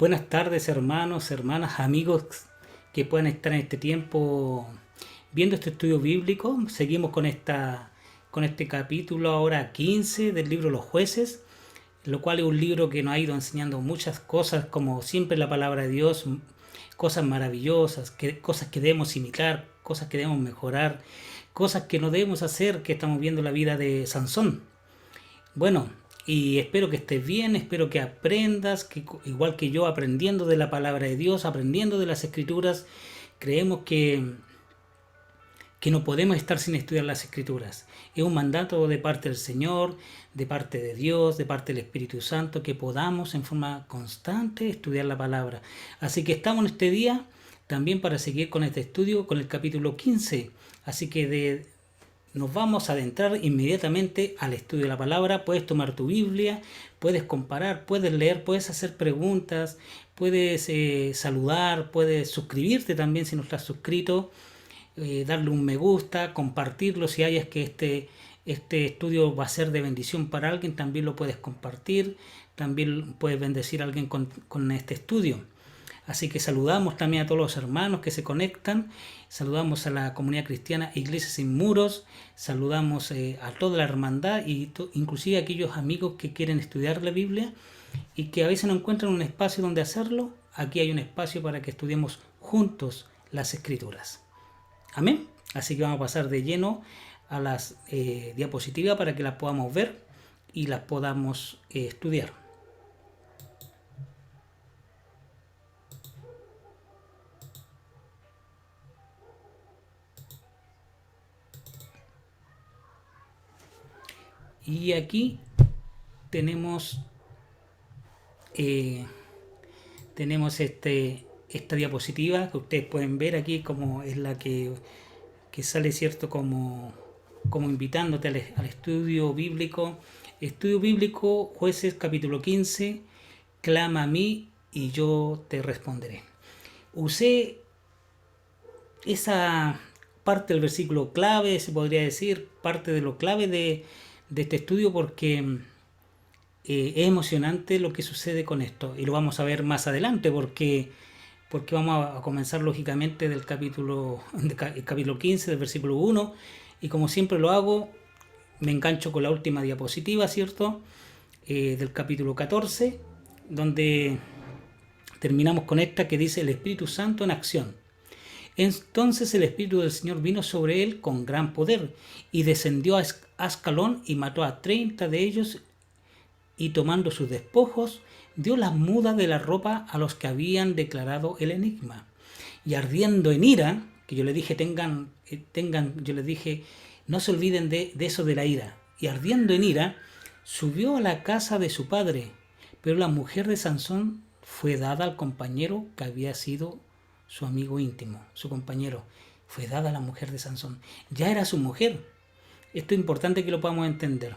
Buenas tardes, hermanos, hermanas, amigos que puedan estar en este tiempo viendo este estudio bíblico. Seguimos con este capítulo ahora 15 del libro Los Jueces, lo cual es un libro que nos ha ido enseñando muchas cosas, como siempre la palabra de Dios, cosas maravillosas, cosas que debemos imitar, cosas que debemos mejorar, cosas que no debemos hacer, que estamos viendo la vida de Sansón. Bueno, y espero que estés bien, espero que aprendas, que igual que yo, aprendiendo de la palabra de Dios, aprendiendo de las escrituras, creemos que no podemos estar sin estudiar las escrituras. Es un mandato de parte del Señor, de parte de Dios, de parte del Espíritu Santo, que podamos en forma constante estudiar la palabra. Así que estamos en este día también para seguir con este estudio, con el capítulo 15. Así que nos vamos a adentrar inmediatamente al estudio de la palabra. Puedes tomar tu Biblia, puedes comparar, puedes leer, puedes hacer preguntas, puedes saludar, puedes suscribirte también si no estás suscrito, darle un me gusta, compartirlo si hayas que este estudio va a ser de bendición para alguien, también lo puedes compartir, también puedes bendecir a alguien con este estudio. Así que saludamos también a todos los hermanos que se conectan, saludamos a la comunidad cristiana Iglesia Sin Muros, saludamos a toda la hermandad y inclusive a aquellos amigos que quieren estudiar la Biblia y que a veces no encuentran un espacio donde hacerlo. Aquí hay un espacio para que estudiemos juntos las Escrituras. Amén. Así que vamos a pasar de lleno a las diapositivas para que las podamos ver y las podamos estudiar. Y aquí tenemos esta diapositiva que ustedes pueden ver aquí, como es la que sale, ¿cierto? Como invitándote al estudio bíblico. Estudio bíblico, Jueces capítulo 15, clama a mí y yo te responderé. Usé esa parte del versículo clave, se podría decir, parte de lo clave de este estudio, porque es emocionante lo que sucede con esto y lo vamos a ver más adelante porque vamos a comenzar lógicamente del capítulo 15 del versículo 1 y como siempre lo hago me engancho con la última diapositiva, ¿cierto? Del capítulo 14, donde terminamos con esta que dice el Espíritu Santo en acción. Entonces el Espíritu del Señor vino sobre él con gran poder y descendió a Ascalón y mató a 30 de ellos y tomando sus despojos dio las mudas de la ropa a los que habían declarado el enigma. Y ardiendo en ira, que yo les dije yo les dije no se olviden de eso de la ira, y ardiendo en ira subió a la casa de su padre, pero la mujer de Sansón fue dada al compañero que había sido su amigo íntimo, su compañero. Fue dada a la mujer de Sansón. Ya era su mujer. Esto es importante que lo podamos entender.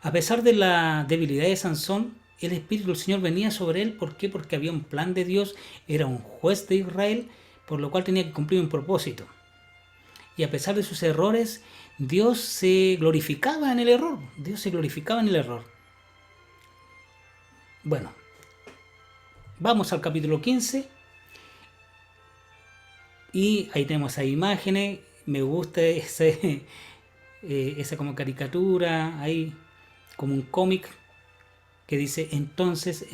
A pesar de la debilidad de Sansón, el Espíritu del Señor venía sobre él. ¿Por qué? Porque había un plan de Dios, era un juez de Israel, por lo cual tenía que cumplir un propósito. Y a pesar de sus errores, Dios se glorificaba en el error. Dios se glorificaba en el error. Bueno, vamos al capítulo 15. Y ahí tenemos ahí imágenes. Me gusta esa como caricatura, ahí como un cómic que dice: entonces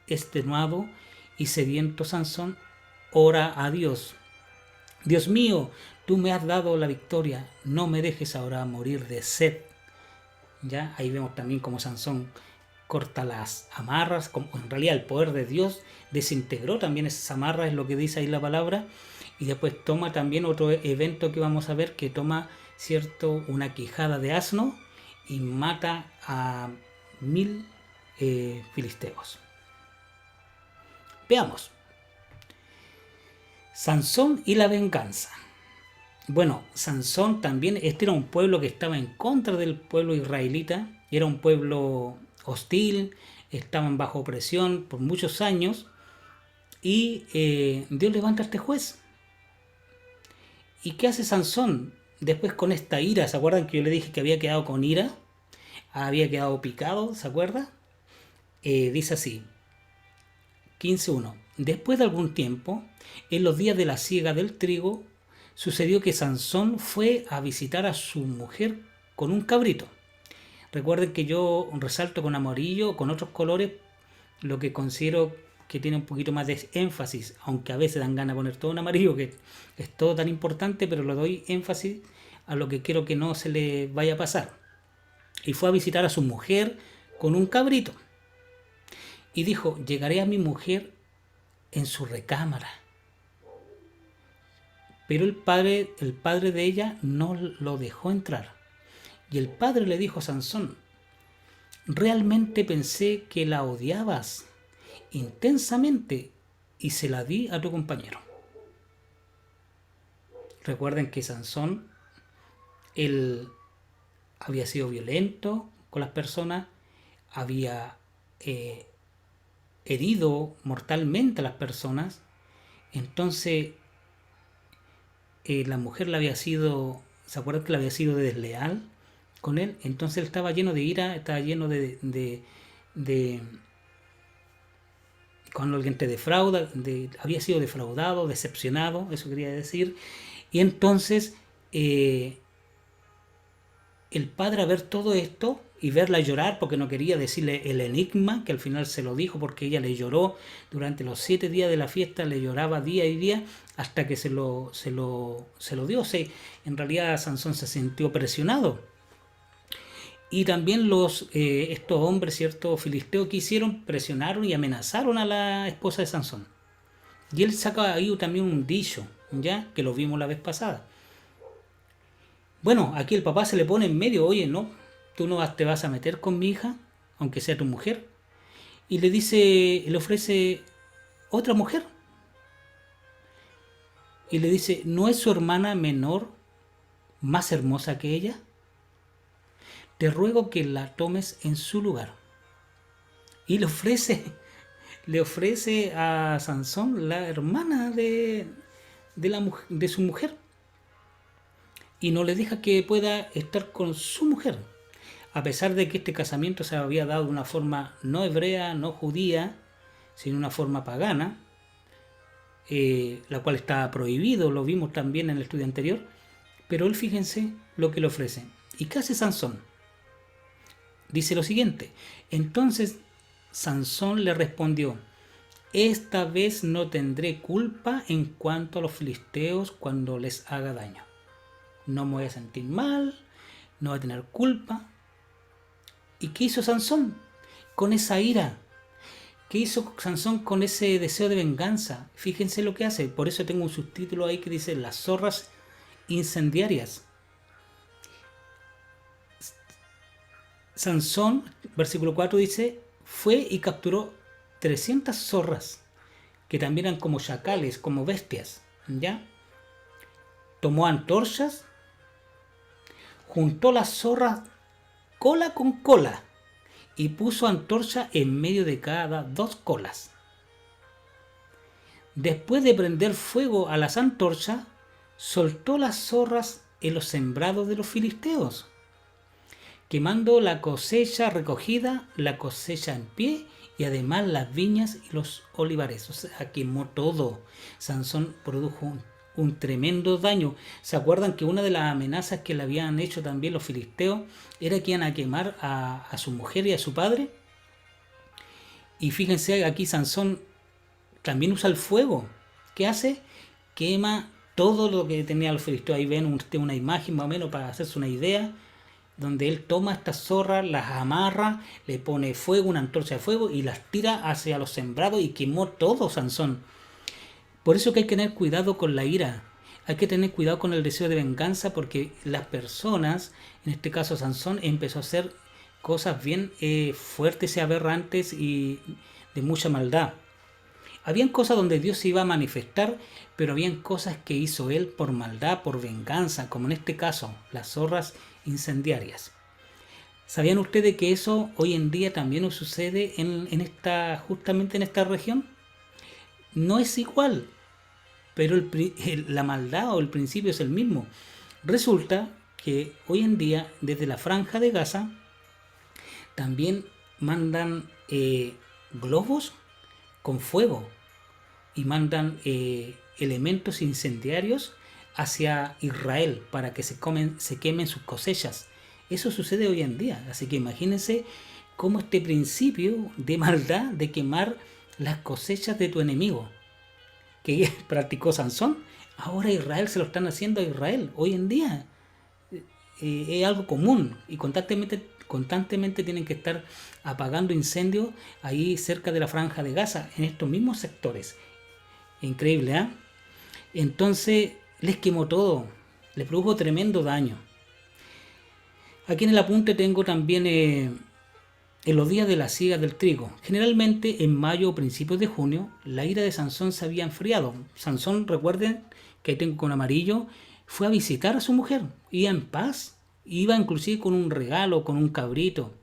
extenuado y sediento Sansón ora a Dios: Dios mío, tú me has dado la victoria, no me dejes ahora morir de sed. Ya ahí vemos también como Sansón corta las amarras, como en realidad el poder de Dios desintegró también esas amarras, es lo que dice ahí la palabra. Y después toma también otro evento que vamos a ver, que toma, cierto, una quijada de asno y mata a 1000 filisteos. Veamos. Sansón y la venganza. Bueno, Sansón también, este era un pueblo que estaba en contra del pueblo israelita, era un pueblo hostil, estaban bajo opresión por muchos años y Dios levanta a este juez. ¿Y qué hace Sansón? Después con esta ira, ¿se acuerdan que yo le dije que había quedado con ira? Había quedado picado, ¿se acuerda? Dice así, 15:1. Después de algún tiempo, en los días de la siega del trigo, sucedió que Sansón fue a visitar a su mujer con un cabrito. Recuerden que yo resalto con amarillo, con otros colores, lo que considero que tiene un poquito más de énfasis, aunque a veces dan ganas de poner todo en amarillo, que es todo tan importante, pero le doy énfasis a lo que quiero que no se le vaya a pasar. Y fue a visitar a su mujer con un cabrito. Y dijo, llegaré a mi mujer en su recámara. Pero el padre de ella no lo dejó entrar. Y el padre le dijo a Sansón, realmente pensé que la odiabas intensamente y se la di a tu compañero. Recuerden que Sansón, él había sido violento con las personas, había herido mortalmente a las personas. Entonces la mujer le había sido, ¿se acuerdan que le había sido desleal con él? Entonces él estaba lleno de ira, estaba lleno de cuando alguien te defrauda, había sido defraudado, decepcionado, eso quería decir. Y entonces el padre, a ver todo esto y verla llorar, porque no quería decirle el enigma, que al final se lo dijo porque ella le lloró durante los 7 días de la fiesta, le lloraba día y día hasta que se lo dio. En realidad Sansón se sintió presionado. Y también estos hombres, ciertos filisteos que hicieron, presionaron y amenazaron a la esposa de Sansón. Y él saca ahí también un dicho, ya que lo vimos la vez pasada. Bueno, aquí el papá se le pone en medio, oye, no, tú no te vas a meter con mi hija, aunque sea tu mujer. Y le ofrece otra mujer. Y le dice, ¿no es su hermana menor más hermosa que ella? Te ruego que la tomes en su lugar. Y le ofrece a Sansón la hermana de su mujer. Y no le deja que pueda estar con su mujer. A pesar de que este casamiento se había dado de una forma no hebrea, no judía, sino una forma pagana, la cual estaba prohibido, lo vimos también en el estudio anterior. Pero él, fíjense lo que le ofrece. ¿Y qué hace Sansón? Dice lo siguiente, entonces Sansón le respondió, esta vez no tendré culpa en cuanto a los filisteos cuando les haga daño. No me voy a sentir mal, no voy a tener culpa. ¿Y qué hizo Sansón con esa ira? ¿Qué hizo Sansón con ese deseo de venganza? Fíjense lo que hace, por eso tengo un subtítulo ahí que dice las zorras incendiarias. Sansón, versículo 4 dice, fue y capturó 300 zorras, que también eran como chacales, como bestias, ¿ya? Tomó antorchas, juntó las zorras cola con cola y puso antorcha en medio de cada 2 colas. Después de prender fuego a las antorchas, soltó las zorras en los sembrados de los filisteos, quemando la cosecha recogida, la cosecha en pie y además las viñas y los olivares. O sea, quemó todo. Sansón produjo un tremendo daño. ¿Se acuerdan que una de las amenazas que le habían hecho también los filisteos era que iban a quemar a su mujer y a su padre? Y fíjense, aquí Sansón también usa el fuego. ¿Qué hace? Quema todo lo que tenía los filisteos. Ahí ven una imagen más o menos para hacerse una idea, donde él toma estas zorras, las amarra, le pone fuego, una antorcha de fuego y las tira hacia los sembrados y quemó todo Sansón. Por eso que hay que tener cuidado con la ira, hay que tener cuidado con el deseo de venganza, porque las personas, en este caso Sansón, empezó a hacer cosas bien fuertes y aberrantes y de mucha maldad. Habían cosas donde Dios se iba a manifestar, pero habían cosas que hizo él por maldad, por venganza, como en este caso, las zorras incendiarias. ¿Sabían ustedes que eso hoy en día también nos sucede justamente en esta región? No es igual, pero la maldad o el principio es el mismo. Resulta que hoy en día, desde la Franja de Gaza, también mandan globos con fuego y mandan elementos incendiarios hacia Israel para que se quemen sus cosechas. Eso sucede hoy en día, así que imagínense cómo este principio de maldad de quemar las cosechas de tu enemigo, que practicó Sansón, ahora Israel se lo están haciendo a Israel hoy en día. Es algo común y constantemente tienen que estar apagando incendios ahí cerca de la franja de Gaza, en estos mismos sectores. Increíble, ¿eh? Entonces les quemó todo, les produjo tremendo daño. Aquí en el apunte tengo también en los días de la siega del trigo. Generalmente en mayo o principios de junio la ira de Sansón se había enfriado. Sansón, recuerden que ahí tengo con amarillo, fue a visitar a su mujer, iba en paz, iba inclusive con un regalo, con un cabrito,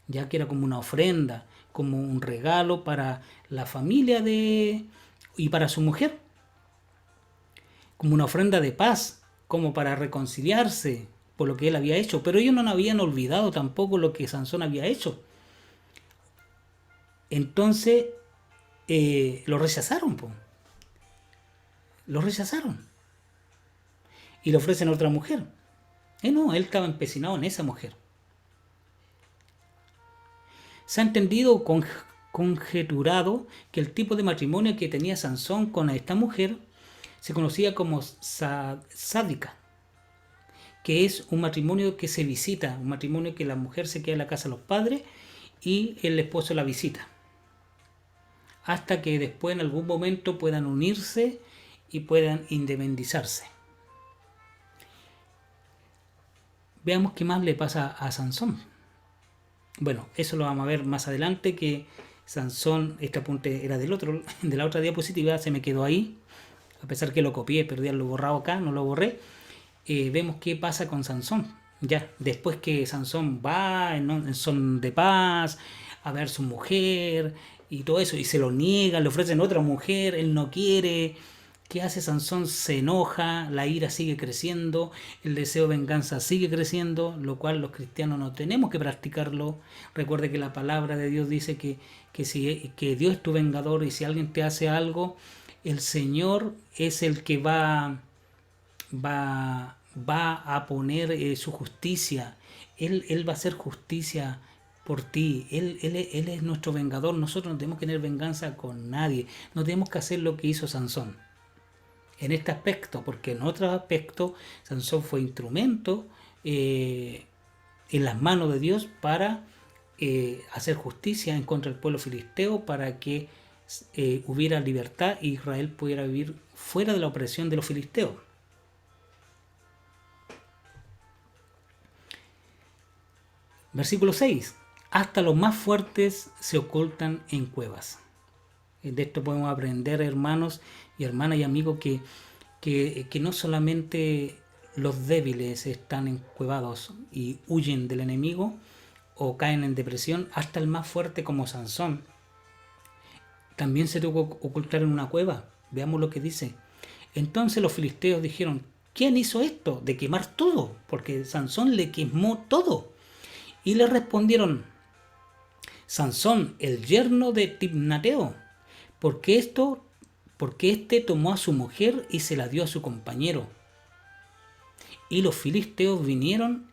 ya que era como una ofrenda, como un regalo para la familia y para su mujer, como una ofrenda de paz, como para reconciliarse por lo que él había hecho. Pero ellos no habían olvidado tampoco lo que Sansón había hecho. Entonces lo rechazaron, lo rechazaron y le ofrecen a otra mujer. No, él estaba empecinado en esa mujer. Se ha entendido, conjeturado, que el tipo de matrimonio que tenía Sansón con esta mujer se conocía como sádica, que es un matrimonio que se visita, un matrimonio que la mujer se queda en la casa de los padres y el esposo la visita, hasta que después en algún momento puedan unirse y puedan independizarse. Veamos qué más le pasa a Sansón. Bueno, eso lo vamos a ver más adelante, que Sansón, este apunte era de la otra diapositiva, se me quedó ahí, a pesar que lo copié, pero ya lo he borrado acá, no lo borré. Vemos qué pasa con Sansón. Ya, después que Sansón va en son de paz a ver su mujer y todo eso, y se lo niegan, le ofrecen otra mujer, él no quiere. ¿Qué hace Sansón? Se enoja, la ira sigue creciendo, el deseo de venganza sigue creciendo, lo cual los cristianos no tenemos que practicarlo. Recuerde que la palabra de Dios dice que Dios es tu vengador, y si alguien te hace algo, el Señor es el que va a poner su justicia. Él va a hacer justicia por ti. Él es nuestro vengador. Nosotros no tenemos que tener venganza con nadie. No tenemos que hacer lo que hizo Sansón en este aspecto, porque en otro aspecto Sansón fue instrumento en las manos de Dios para hacer justicia en contra del pueblo filisteo, para que hubiera libertad y Israel pudiera vivir fuera de la opresión de los filisteos. Versículo 6. Hasta los más fuertes se ocultan en cuevas. De esto podemos aprender, hermanos y hermanas y amigos, que no solamente los débiles están encuevados y huyen del enemigo o caen en depresión, hasta el más fuerte como Sansón también se tuvo que ocultar en una cueva. Veamos lo que dice. Entonces los filisteos dijeron: ¿quién hizo esto de quemar todo? Porque Sansón le quemó todo. Y le respondieron: Sansón, el yerno de Timnateo, porque éste tomó a su mujer y se la dio a su compañero. Y los filisteos vinieron,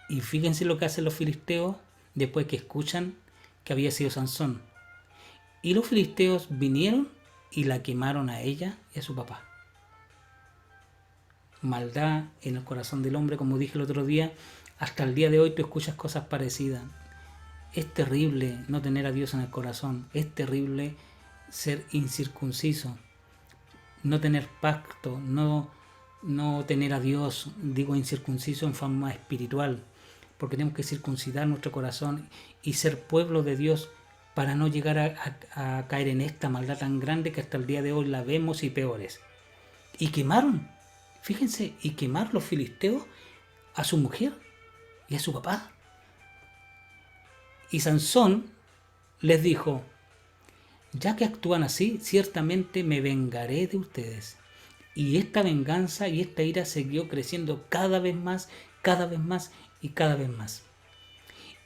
y fíjense lo que hacen los filisteos después que escuchan que había sido Sansón. Y los filisteos vinieron y la quemaron a ella y a su papá. Maldad en el corazón del hombre, como dije el otro día. Hasta el día de hoy tú escuchas cosas parecidas. Es terrible no tener a Dios en el corazón. Es terrible ser incircunciso, no tener pacto, no tener a Dios, digo incircunciso en forma espiritual, porque tenemos que circuncidar nuestro corazón y ser pueblo de Dios para no llegar a caer en esta maldad tan grande que hasta el día de hoy la vemos y peores. Y quemaron, fíjense, y quemaron los filisteos a su mujer y a su papá. Y Sansón les dijo: ya que actúan así, ciertamente me vengaré de ustedes. Y esta venganza y esta ira siguió creciendo cada vez más, cada vez más y cada vez más.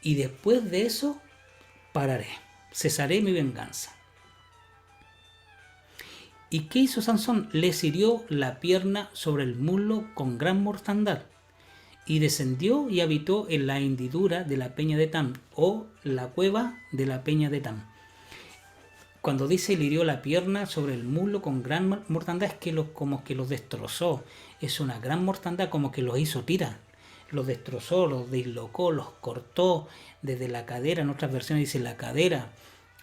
Y después de eso, pararé, cesaré mi venganza. ¿Y qué hizo Sansón? Les hirió la pierna sobre el muslo con gran mortandad, y descendió y habitó en la hendidura de la peña de Tam, o la cueva de la peña de Tam. Cuando dice le hirió la pierna sobre el muslo con gran mortandad, es que como que los destrozó. Es una gran mortandad, como que los hizo tira. Los destrozó, los dislocó, los cortó desde la cadera. En otras versiones dice la cadera,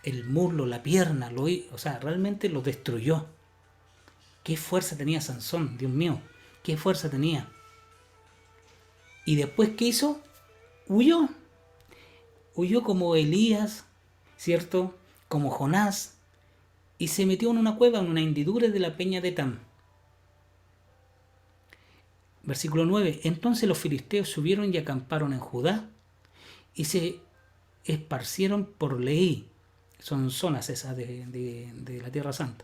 el muslo, la pierna. O sea, realmente los destruyó. Qué fuerza tenía Sansón, Dios mío. Qué fuerza tenía. ¿Y después qué hizo? Huyó. Huyó como Elías, ¿cierto? Como Jonás, y se metió en una cueva, en una hendidura de la peña de Tam. Versículo 9. Entonces los filisteos subieron y acamparon en Judá, y se esparcieron por Leí. Son zonas esas de la Tierra Santa.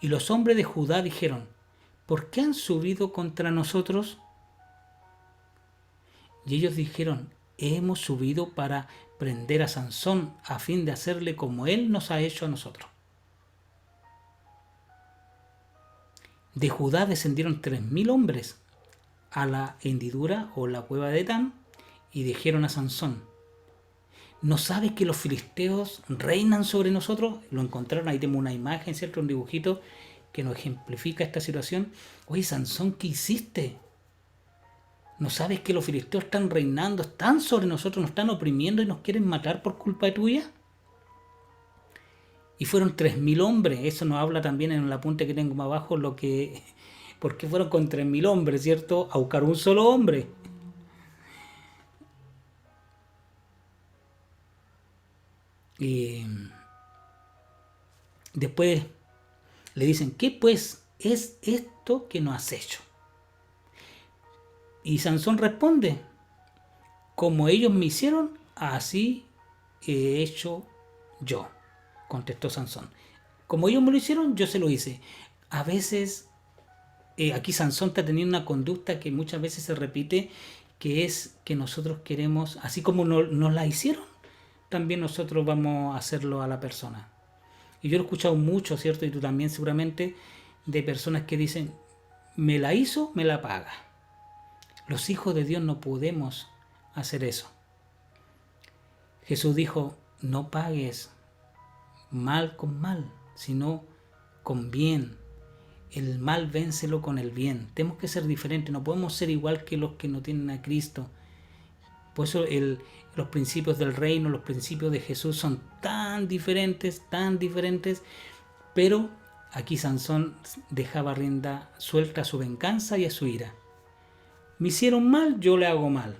Y los hombres de Judá dijeron, ¿por qué han subido contra nosotros? Y ellos dijeron, hemos subido para prender a Sansón a fin de hacerle como él nos ha hecho a nosotros. De Judá descendieron 3000 hombres a la hendidura o la cueva de Tam y dijeron a Sansón, ¿no sabes que los filisteos reinan sobre nosotros? Lo encontraron, ahí tenemos una imagen, ¿cierto? Un dibujito que nos ejemplifica esta situación. Oye, Sansón, ¿qué hiciste? ¿No sabes que los filisteos están reinando, están sobre nosotros, nos están oprimiendo y nos quieren matar por culpa tuya? Y fueron 3000 hombres. Eso nos habla también en el apunte que tengo más abajo, por qué fueron con 3000 hombres, ¿cierto? A buscar un solo hombre. Y después le dicen, ¿qué pues es esto que no has hecho? Y Sansón responde, como ellos me hicieron, así he hecho yo, contestó Sansón. Como ellos me lo hicieron, yo se lo hice. A veces, aquí Sansón está teniendo una conducta que muchas veces se repite, que es que nosotros queremos, así como nos la hicieron, también nosotros vamos a hacerlo a la persona. Y yo lo he escuchado mucho, ¿cierto? Y tú también seguramente, de personas que dicen, me la hizo, me la paga. Los hijos de Dios no podemos hacer eso. Jesús dijo, no pagues mal con mal, sino con bien. El mal vénselo con el bien. Tenemos que ser diferentes, no podemos ser igual que los que no tienen a Cristo. Por eso los principios del reino, los principios de Jesús son tan diferentes, pero aquí Sansón dejaba rienda suelta a su venganza y a su ira. Me hicieron mal, yo le hago mal.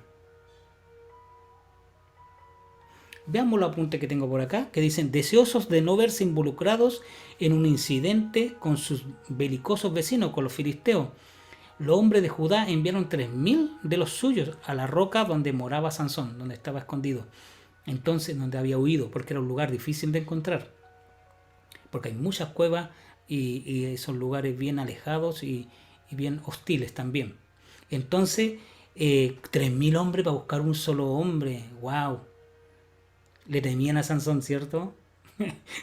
Veamos los apuntes que tengo por acá, que dicen, deseosos de no verse involucrados en un incidente con sus belicosos vecinos, con los filisteos. Los hombres de Judá enviaron 3000 de los suyos a la roca donde moraba Sansón, donde estaba escondido. Entonces, donde había huido, porque era un lugar difícil de encontrar. Porque hay muchas cuevas y son lugares bien alejados y bien hostiles también. Entonces, 3000 hombres para buscar un solo hombre. ¡Wow! Le temían a Sansón, ¿cierto?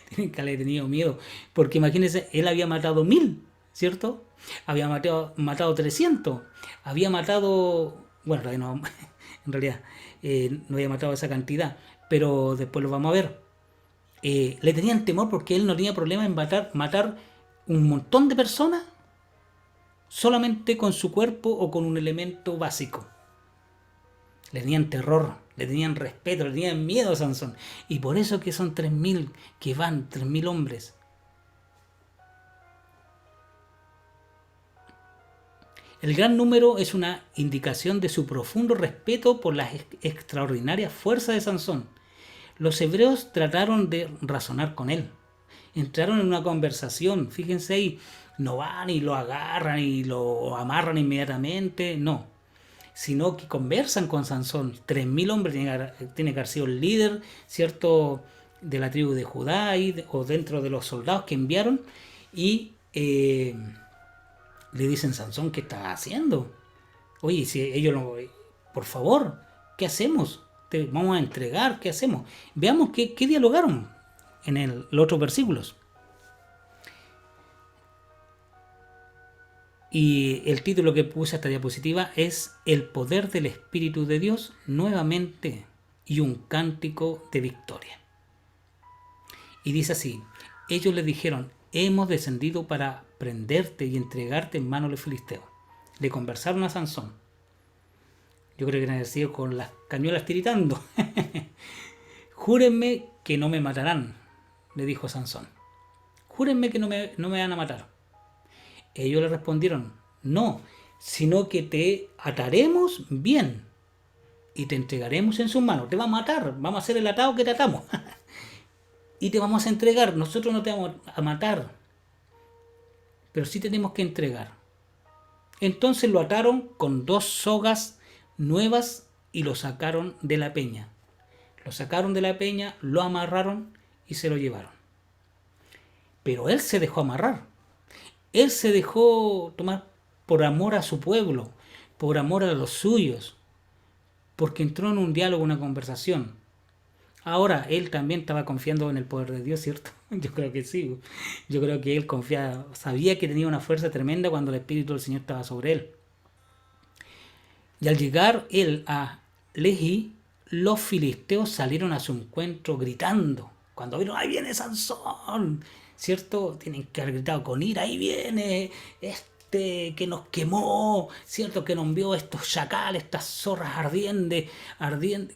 Tienen que haber tenido miedo. Porque imagínense, él había matado 1000, ¿cierto? Había matado 300. Había matado... Bueno, no, en realidad no había matado esa cantidad. Pero después lo vamos a ver. Le tenían temor porque él no tenía problema en matar un montón de personas solamente con su cuerpo o con un elemento básico. Le tenían terror, le tenían respeto, le tenían miedo a Sansón. Y por eso que son 3000 que van, 3000 hombres. El gran número es una indicación de su profundo respeto por las extraordinarias fuerzas de Sansón. Los hebreos trataron de razonar con él. Entraron en una conversación, fíjense ahí, no van y lo agarran y lo amarran inmediatamente, no. Sino que conversan con Sansón. 3000 hombres, tiene que haber sido el líder, ¿cierto?, de la tribu de Judá o dentro de los soldados que enviaron. Y le dicen, Sansón, ¿qué estás haciendo? Oye, si ellos por favor, ¿qué hacemos? Te vamos a entregar, ¿qué hacemos? Veamos qué dialogaron en los otros versículos. Y el título que puse a esta diapositiva es El poder del Espíritu de Dios nuevamente y un cántico de victoria. Y dice así: ellos le dijeron: hemos descendido para prenderte y entregarte en manos de los filisteos. Le conversaron a Sansón. Yo creo que eran sido con las cañuelas tiritando. Júrenme que no me matarán, le dijo Sansón. Júrenme que no me van a matar. Ellos le respondieron: no, sino que te ataremos bien y te entregaremos en sus manos. Te va a matar, vamos a hacer el atado que te atamos. Y te vamos a entregar, nosotros no te vamos a matar, pero sí tenemos que entregar. Entonces lo ataron con 2 sogas nuevas y lo sacaron de la peña. Lo sacaron de la peña, lo amarraron y se lo llevaron. Pero él se dejó amarrar. Él se dejó tomar por amor a su pueblo, por amor a los suyos, porque entró en un diálogo, una conversación. Ahora, él también estaba confiando en el poder de Dios, ¿cierto? Yo creo que sí. Yo creo que él confiaba, sabía que tenía una fuerza tremenda cuando el Espíritu del Señor estaba sobre él. Y al llegar él a Lehi, los filisteos salieron a su encuentro gritando. Cuando vieron: ahí viene Sansón, ¿cierto? Tienen que haber gritado con ira: ahí viene que nos quemó, ¿cierto? Que nos envió estos chacales, estas zorras ardientes,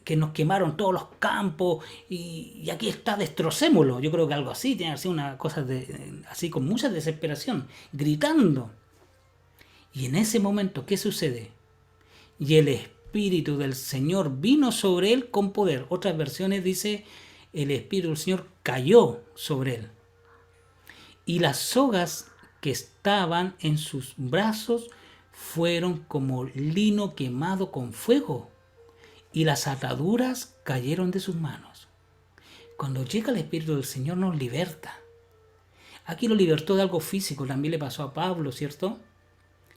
que nos quemaron todos los campos y aquí está, destrocémoslo. Yo creo que algo así, tiene que ser una cosa así con mucha desesperación, gritando. Y en ese momento, ¿qué sucede? Y el Espíritu del Señor vino sobre él con poder. Otras versiones dice: el Espíritu del Señor cayó sobre él. Y las sogas que estaban en sus brazos fueron como lino quemado con fuego, y las ataduras cayeron de sus manos. Cuando llega el Espíritu del Señor nos liberta. Aquí lo libertó de algo físico, también le pasó a Pablo, ¿cierto?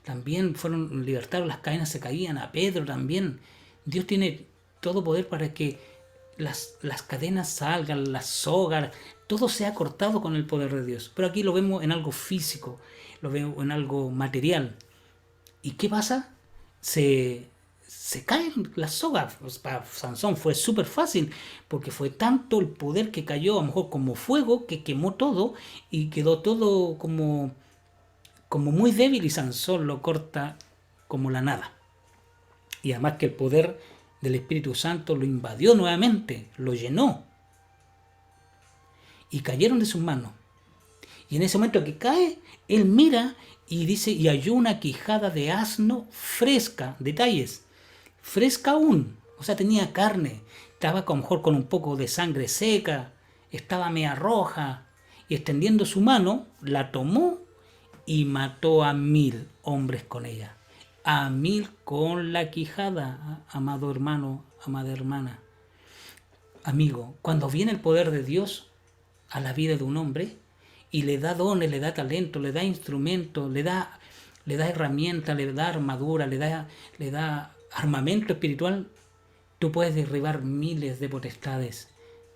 También fueron libertados, las cadenas se caían, a Pedro también. Dios tiene todo poder para que las cadenas salgan, las sogas, todo sea cortado con el poder de Dios. Pero aquí lo vemos en algo físico, lo vemos en algo material. ¿Y qué pasa? Se caen las sogas. Pues para Sansón fue súper fácil, porque fue tanto el poder que cayó, a lo mejor como fuego, que quemó todo y quedó todo como muy débil, y Sansón lo corta como la nada. Y además que el poder del Espíritu Santo lo invadió nuevamente, lo llenó. Y cayeron de sus manos. Y en ese momento que cae, él mira y dice: y halló una quijada de asno fresca, detalles, fresca aún, o sea, tenía carne, estaba a lo mejor con un poco de sangre seca, estaba media roja, y extendiendo su mano, la tomó y mató a 1000 hombres con ella. A 1000 con la quijada, amado hermano, amada hermana. Amigo, cuando viene el poder de Dios a la vida de un hombre y le da dones, le da talento, le da instrumentos, le da herramientas, le da armadura, le da armamento espiritual, tú puedes derribar miles de potestades,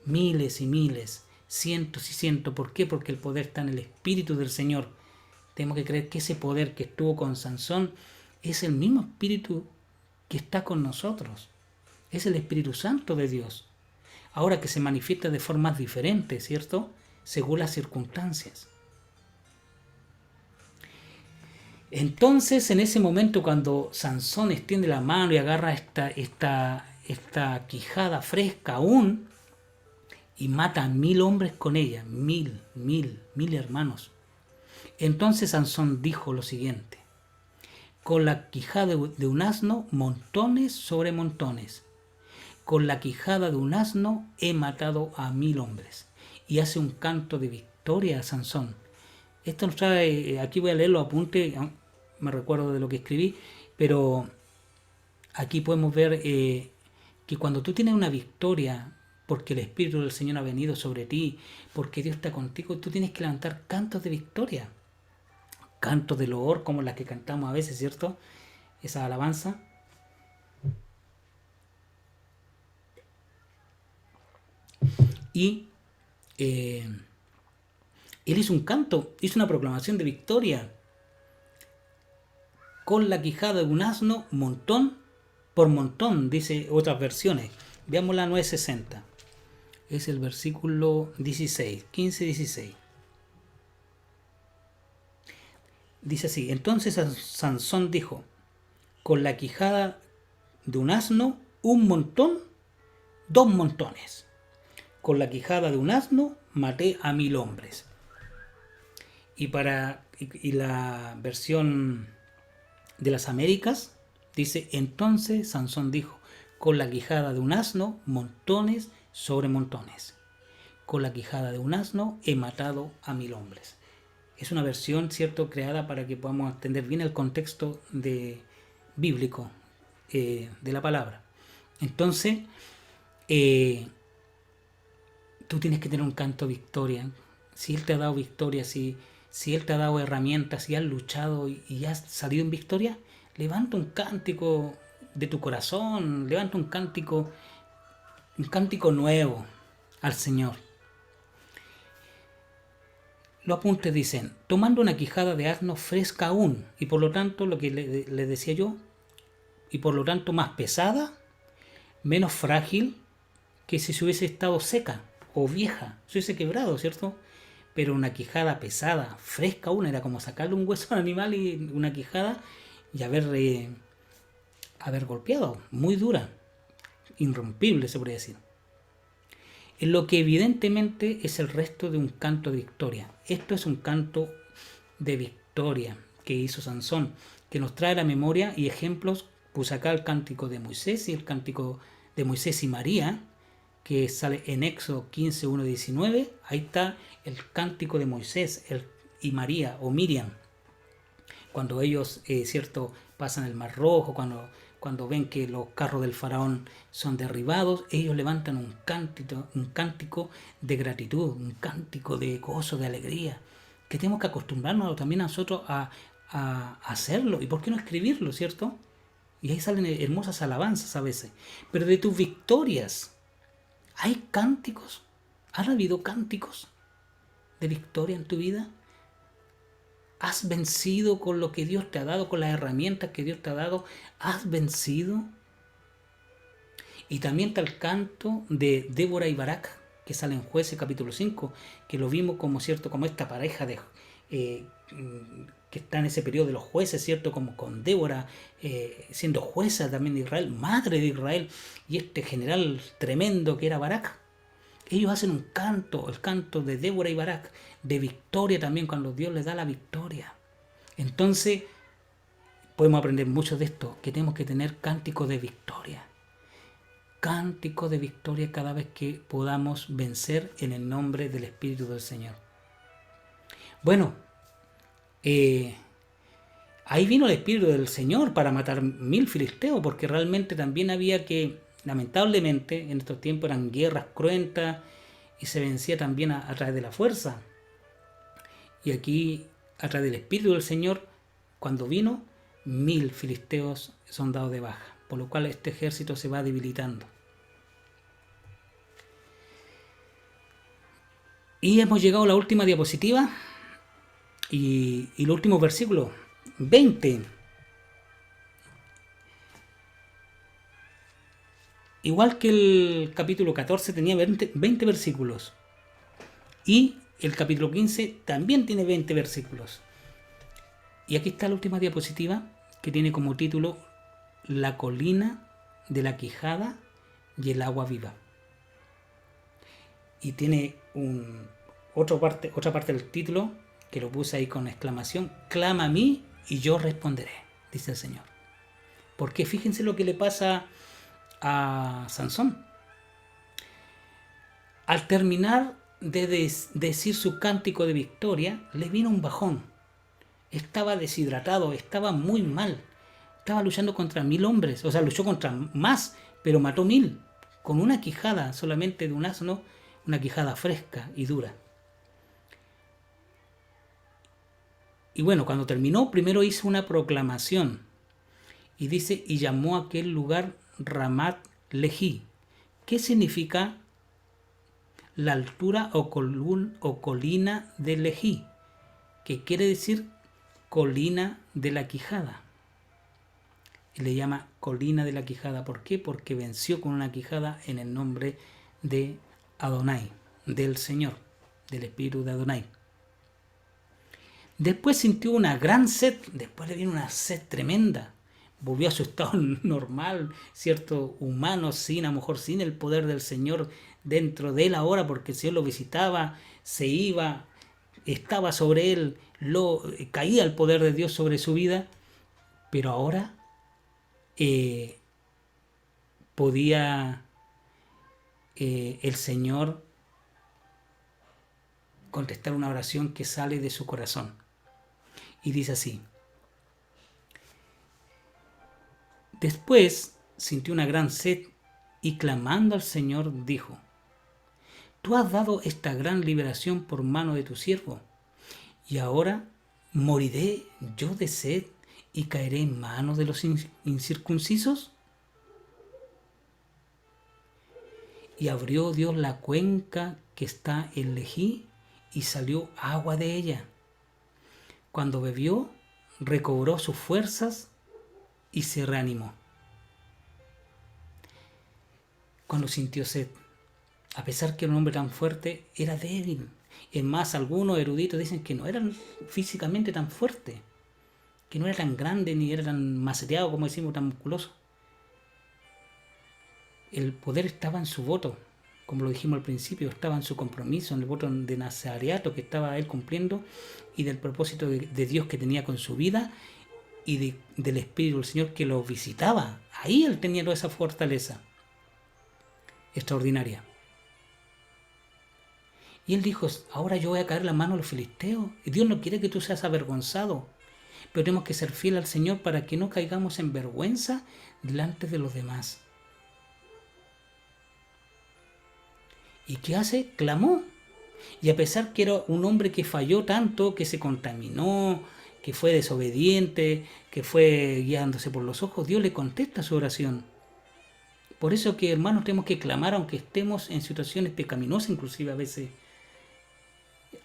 miles y miles, cientos y cientos. ¿Por qué? Porque el poder está en el Espíritu del Señor. Tenemos que creer que ese poder que estuvo con Sansón es el mismo Espíritu que está con nosotros. Es el Espíritu Santo de Dios. Ahora que se manifiesta de formas diferentes, ¿cierto? Según las circunstancias. Entonces, en ese momento, cuando Sansón extiende la mano y agarra esta quijada fresca aún, y mata a 1000 hombres con ella, 1000 hermanos. Entonces Sansón dijo lo siguiente: con la quijada de un asno, montones sobre montones. Con la quijada de un asno he matado a 1000 hombres. Y hace un canto de victoria a Sansón. Esto nos trae, aquí voy a leer los apuntes, me recuerdo de lo que escribí, pero aquí podemos ver que cuando tú tienes una victoria, porque el Espíritu del Señor ha venido sobre ti, porque Dios está contigo, tú tienes que levantar cantos de victoria. Cantos de loor, como las que cantamos a veces, ¿cierto? Esa alabanza. Y él hizo un canto, hizo una proclamación de victoria. con la quijada de un asno, montón por montón, dice otras versiones. Veamos la 960. Es el versículo 16, 15-16. Dice así: entonces Sansón dijo, con la quijada de un asno, un montón, 2 montones. Con la quijada de un asno, maté a 1000 hombres. Y la versión de las Américas dice: entonces Sansón dijo, con la quijada de un asno, montones sobre montones. Con la quijada de un asno he matado a 1000 hombres. Es una versión, cierto, creada para que podamos entender bien el contexto bíblico de la palabra. Entonces, tú tienes que tener un canto de victoria. Si Él te ha dado victoria, si Él te ha dado herramientas, si has luchado y has salido en victoria, levanta un cántico de tu corazón, levanta un cántico nuevo al Señor. Los apuntes dicen: tomando una quijada de asno fresca aún, y por lo tanto, lo que le decía yo, y por lo tanto más pesada, menos frágil que si se hubiese estado seca o vieja, se hubiese quebrado, ¿cierto? Pero una quijada pesada, fresca aún, era como sacarle un hueso al animal y una quijada y haber golpeado, muy dura, irrompible se podría decir. En lo que evidentemente es el resto de un canto de victoria. Esto es un canto de victoria que hizo Sansón, que nos trae a la memoria y ejemplos. Puse acá el cántico de Moisés y el cántico de Moisés y María, que sale en Éxodo 15, 1, 19. Ahí está el cántico de Moisés y María o Miriam. Cuando ellos, cierto, pasan el Mar Rojo, cuando ven que los carros del faraón son derribados, ellos levantan un cántico de gratitud, un cántico de gozo, de alegría, que tenemos que acostumbrarnos también a nosotros a hacerlo. ¿Y por qué no escribirlo, cierto? Y ahí salen hermosas alabanzas a veces. Pero de tus victorias, ¿hay cánticos? ¿Han habido cánticos de victoria en tu vida? ¿Has vencido con lo que Dios te ha dado, con las herramientas que Dios te ha dado? ¿Has vencido? Y también está el canto de Débora y Barak, que sale en Jueces capítulo 5, que lo vimos como, cierto, como esta pareja que está en ese periodo de los jueces, cierto, como con Débora, siendo jueza también de Israel, madre de Israel, y este general tremendo que era Barak. Ellos hacen un canto, el canto de Débora y Barak, de victoria también, cuando Dios les da la victoria. Entonces, podemos aprender mucho de esto, que tenemos que tener cánticos de victoria. Cántico de victoria cada vez que podamos vencer en el nombre del Espíritu del Señor. Bueno, ahí vino el Espíritu del Señor para matar 1000 filisteos, porque realmente también había que, lamentablemente, en estos tiempos eran guerras cruentas y se vencía también a través de la fuerza. Y aquí, a través del Espíritu del Señor, cuando vino, 1000 filisteos son dados de baja, por lo cual este ejército se va debilitando. Y hemos llegado a la última diapositiva y el último versículo, 20. Igual que el capítulo 14 tenía 20 versículos. Y el capítulo 15 también tiene 20 versículos. Y aquí está la última diapositiva, que tiene como título La colina de la quijada y el agua viva. Y tiene otra parte del título, que lo puse ahí con exclamación: clama a mí y yo responderé, dice el Señor. Porque fíjense lo que le pasa a Sansón. Al terminar de decir su cántico de victoria, le vino un bajón. Estaba deshidratado, estaba muy mal. Estaba luchando contra 1000 hombres, o sea, luchó contra más, pero mató 1000 con una quijada solamente de un asno, una quijada fresca y dura. Y bueno, cuando terminó, primero hizo una proclamación y dice: y llamó a aquel lugar Ramat Lehi. ¿Qué significa la altura o colina de Lehi? Que quiere decir colina de la quijada. y le llama colina de la quijada. ¿Por qué? Porque venció con una quijada en el nombre de Adonai, del Señor, del espíritu de Adonai. Después sintió una gran sed, después le vino una sed tremenda. Volvió a su estado normal, cierto, humano, sin, a lo mejor sin el poder del Señor dentro de él ahora, porque el Señor lo visitaba, se iba, estaba sobre él, caía el poder de Dios sobre su vida, pero ahora podía el Señor contestar una oración que sale de su corazón. Y dice así: después sintió una gran sed y clamando al Señor dijo: tú has dado esta gran liberación por mano de tu siervo, y ahora moriré yo de sed y caeré en manos de los incircuncisos. Y abrió Dios la cuenca que está en Lejí y salió agua de ella. Cuando bebió, recobró sus fuerzas y se reanimó. Cuando sintió sed, a pesar que era un hombre tan fuerte, era débil. Es más, algunos eruditos dicen que no era físicamente tan fuerte, que no era tan grande ni era tan maceteado, como decimos, tan musculoso. El poder estaba en su voto, como lo dijimos al principio, estaba en su compromiso, en el voto de nazareato que estaba él cumpliendo y del propósito de Dios que tenía con su vida y del Espíritu del Señor que lo visitaba. Ahí él tenía toda esa fortaleza extraordinaria. Y él dijo: ahora yo voy a caer en la mano de los filisteos. Y Dios no quiere que tú seas avergonzado, pero tenemos que ser fieles al Señor para que no caigamos en vergüenza delante de los demás. ¿Y qué hace? Clamó. Y a pesar que era un hombre que falló tanto, que se contaminó, que fue desobediente, que fue guiándose por los ojos, Dios le contesta su oración. Por eso que, hermanos, tenemos que clamar aunque estemos en situaciones pecaminosas, inclusive a veces.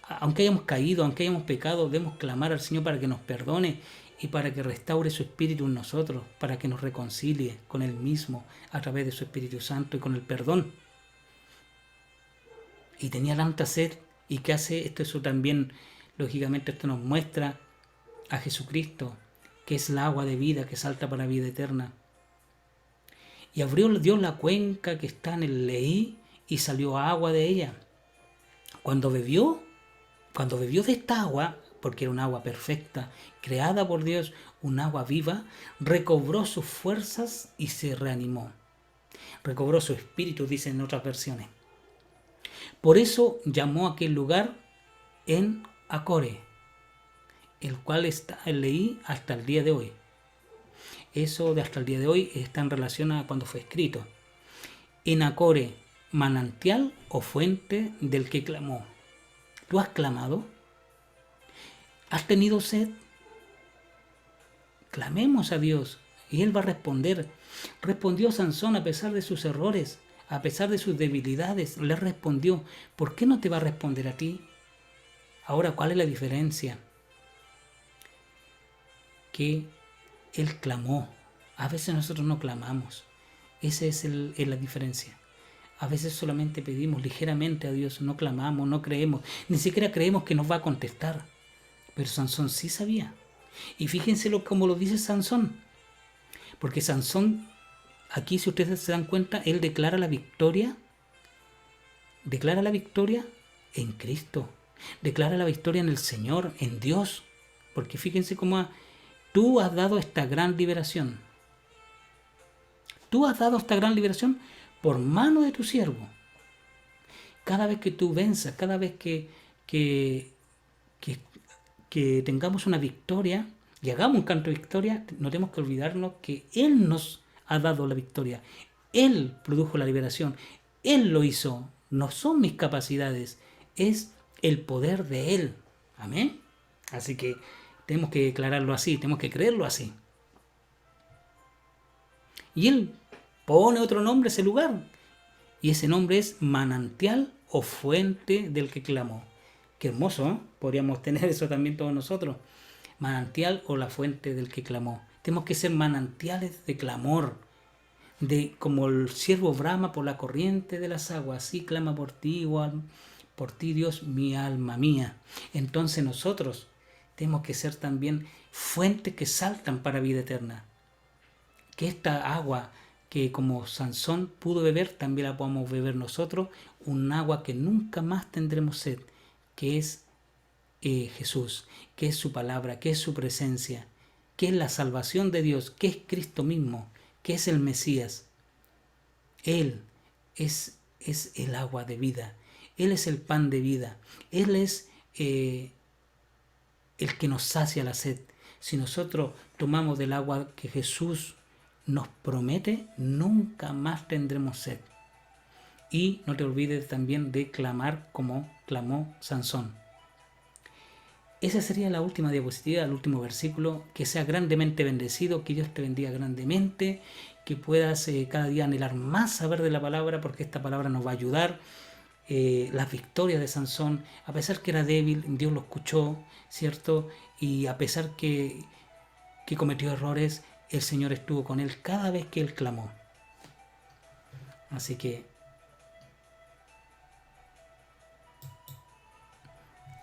Aunque hayamos caído, aunque hayamos pecado, debemos clamar al Señor para que nos perdone y para que restaure su Espíritu en nosotros, para que nos reconcilie con Él mismo a través de su Espíritu Santo y con el perdón. Y tenía tanta sed. ¿Y qué hace esto? Eso también, lógicamente, esto nos muestra a Jesucristo, que es el agua de vida que salta para la vida eterna. Y abrió Dios la cuenca que está en el Leí y salió agua de ella. Cuando bebió de esta agua, porque era un agua perfecta, creada por Dios, un agua viva, recobró sus fuerzas y se reanimó. Recobró su espíritu, dicen en otras versiones. Por eso llamó a aquel lugar En Acore, el cual está en Leí hasta el día de hoy. Eso de hasta el día de hoy está en relación a cuando fue escrito. En Acore, manantial o fuente del que clamó. ¿Tú has clamado? ¿Has tenido sed? Clamemos a Dios y Él va a responder. Respondió Sansón a pesar de sus errores, a pesar de sus debilidades. Le respondió. ¿Por qué no te va a responder a ti? Ahora, ¿cuál es la diferencia? Que Él clamó. A veces nosotros no clamamos. Esa es la diferencia. A veces solamente pedimos ligeramente a Dios, no clamamos, no creemos, ni siquiera creemos que nos va a contestar. Pero Sansón sí sabía. Y fíjense cómo lo dice Sansón. Porque Sansón, aquí si ustedes se dan cuenta, él declara la victoria en Cristo. Declara la victoria en el Señor, en Dios. Porque fíjense cómo tú has dado esta gran liberación. Tú has dado esta gran liberación por mano de tu siervo. Cada vez que tú venzas, cada vez que tengamos una victoria y hagamos un canto de victoria, no tenemos que olvidarnos que Él nos ha dado la victoria. Él produjo la liberación. Él lo hizo. No son mis capacidades. Es el poder de Él. Amén. Así que tenemos que declararlo así. Tenemos que creerlo así. Y Él pone otro nombre a ese lugar. Y ese nombre es manantial o fuente del que clamó. Qué hermoso, ¿eh? Podríamos tener eso también todos nosotros. Manantial o la fuente del que clamó. Tenemos que ser manantiales de clamor, de como el siervo brama por la corriente de las aguas, así clama por ti, igual, por ti Dios, mi alma mía. Entonces nosotros tenemos que ser también fuentes que saltan para vida eterna. Que esta agua que como Sansón pudo beber, también la podamos beber nosotros, un agua que nunca más tendremos sed, que es Jesús, que es su palabra, que es su presencia, que es la salvación de Dios, que es Cristo mismo, que es el Mesías. Él es el agua de vida, Él es el pan de vida, Él es el que nos sacia la sed. Si nosotros tomamos del agua que Jesús nos promete, nunca más tendremos sed. Y no te olvides también de clamar como clamó Sansón. Esa sería la última diapositiva, el último versículo. Que seas grandemente bendecido, que Dios te bendiga grandemente, que puedas cada día anhelar más saber de la palabra, porque esta palabra nos va a ayudar. Las victorias de Sansón, a pesar que era débil, Dios lo escuchó, ¿cierto? Y a pesar que cometió errores, el Señor estuvo con él cada vez que él clamó. Así que,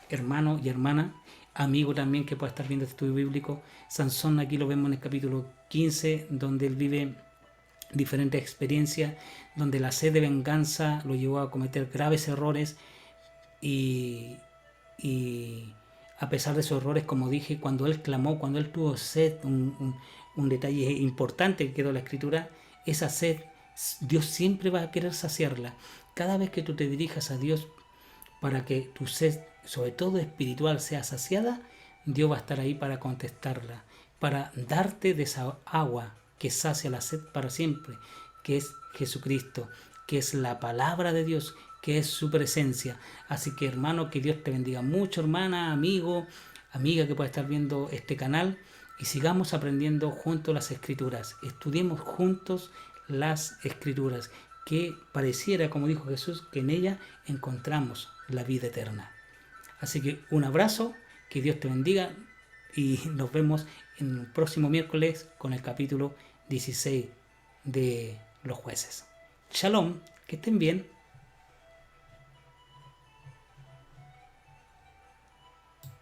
hermano y hermana, amigo también que pueda estar viendo este estudio bíblico, Sansón aquí lo vemos en el capítulo 15, donde él vive diferentes experiencias, donde la sed de venganza lo llevó a cometer graves errores y a pesar de esos errores, como dije, cuando él clamó, cuando él tuvo sed, un detalle importante que quedó en la escritura, esa sed, Dios siempre va a querer saciarla. Cada vez que tú te dirijas a Dios para que tu sed, sobre todo espiritual, sea saciada, Dios va a estar ahí para contestarla, para darte de esa agua que sacia la sed para siempre, que es Jesucristo, que es la palabra de Dios, que es su presencia. Así que, hermano, que Dios te bendiga mucho, hermana, amigo, amiga que pueda estar viendo este canal, y sigamos aprendiendo juntos las escrituras. Estudiemos juntos las escrituras, que pareciera, como dijo Jesús, que en ella encontramos la vida eterna. Así que un abrazo, que Dios te bendiga, y nos vemos en el próximo miércoles con el capítulo 16 de los jueces. Shalom, que estén bien.